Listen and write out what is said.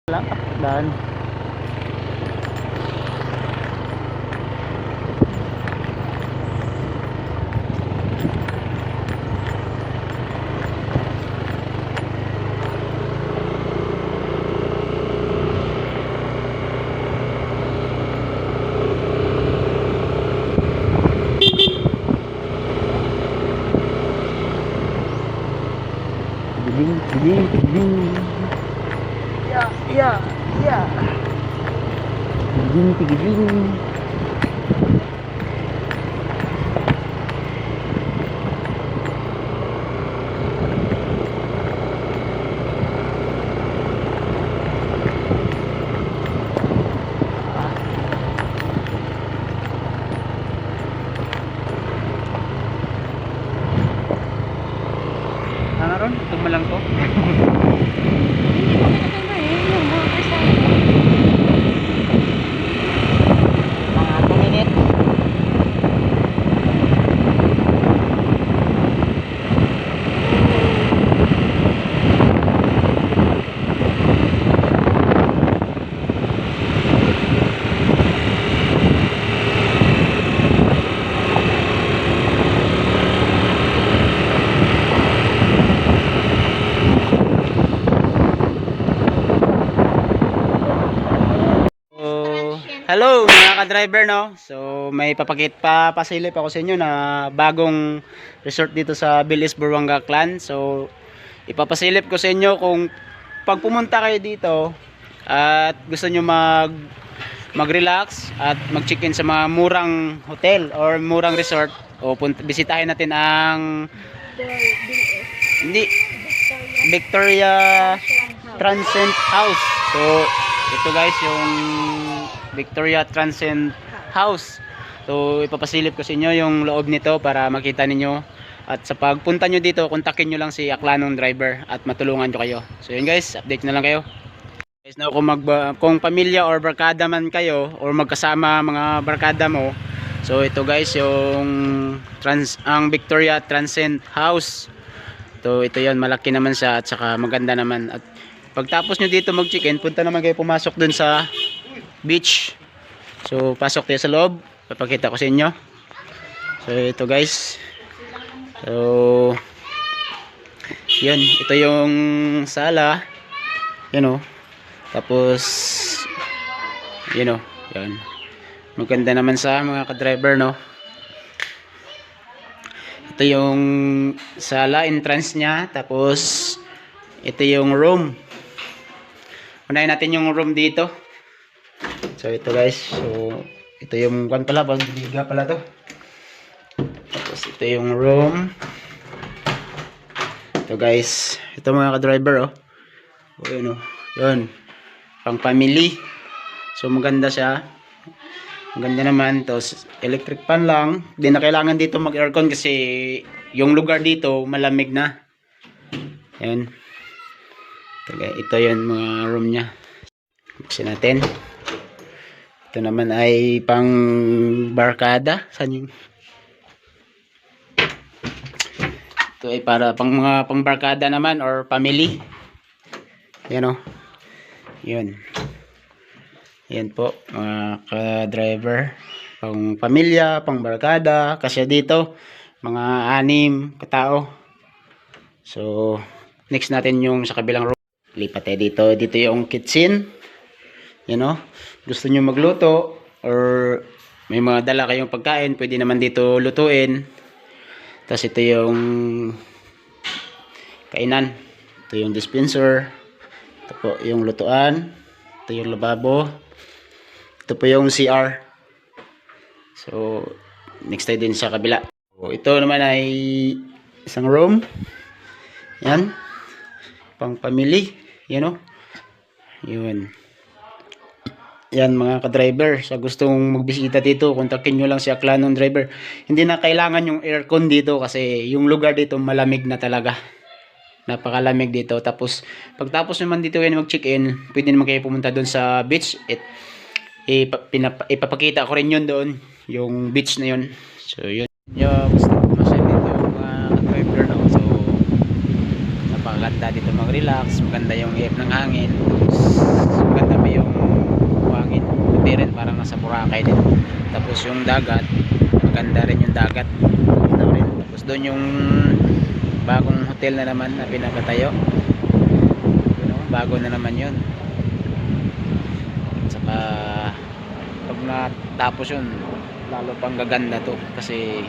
Dan. Tiging. Ya. Tiging. Ano ron? Tumalang ko. Mga 2 minutes. Hello mga ka-driver, no. So may pasilip ako sa inyo na bagong resort dito sa Bilis, Buruanga Clan. So ipapasilip ko sa inyo kung pag pumunta kayo dito at gusto nyo mag-relax at mag-check-in sa mga murang hotel or murang resort, o bisitahin natin ang Victoria Transcend House. So ito guys yung Victoria Transcend House. So ipapasilip ko sa inyo yung loob nito para makita ninyo, at sa pagpunta nyo dito, kontakin nyo lang si Aklanong driver at matulungan nyo kayo. So yun guys, update na lang kayo guys. Now, kung pamilya or barkada man kayo or magkasama mga barkada mo, so ito guys yung ang Victoria Transcend House. So ito yun, malaki naman siya at saka maganda naman. At pagtapos nyo dito mag-check-in, punta naman kayo, pumasok dun sa beach. So pasok tayo sa loob, papakita ko sa inyo. So ito guys, so yun, ito yung sala, yun o. Tapos yun o, yun, maganda naman sa mga ka-driver, no. Ito yung sala, entrance nya. Tapos ito yung room. Unahin natin yung room dito. So ito guys, so ito yung kwan pala, biga pala to. Tapos ito yung room. Ito guys, ito mga ka-driver, oh. O yun, oh. Yun, pang family. So maganda siya. Maganda naman. Tapos electric fan lang. Hindi na kailangan dito mag aircon kasi yung lugar dito malamig na. Yan. Ito yun mga room nya. Buksan natin. Ito naman ay pang barkada. Saan yung? Ito ay para pang mga pang barkada naman or family. Yan o. Yun. Yan po mga ka-driver. Pang pamilya, pang barkada. Kasi dito mga 6 katao. So next natin yung sa kabilang room. Lipat tayo dito. Dito yung kitchen. Yan o. Gusto nyo magluto or may mga dala kayong pagkain, pwede naman dito lutuin. Tapos ito yung kainan. Ito yung dispenser. Ito po yung lutuan. Ito yung lababo. Ito po yung CR. So next tayo din sa kabila. So, ito naman ay isang room. Yan. Pang family. Yan o. Yun. Yan mga ka-driver, sa gustong magbisita dito, kontakin nyo lang si Aklanong driver. Hindi na kailangan yung aircon dito kasi yung lugar dito malamig na talaga. Napakalamig dito. Tapos pagtapos naman dito kayo mag-check-in, pwede naman kayo pumunta doon sa beach. Ipapakita ko rin yun doon, yung beach na yun. So yun. Yung gusto ko masaya dito yung mga ka-driver, no? So napakaganda dito mag-relax, maganda yung air ng hangin. Tapos yung dagat, maganda rin yung dagat. Ano rin. Tapos doon yung bagong hotel na naman na pinapatayo. Bago na naman yun. At saka pag natapos yun, lalo pang gaganda to kasi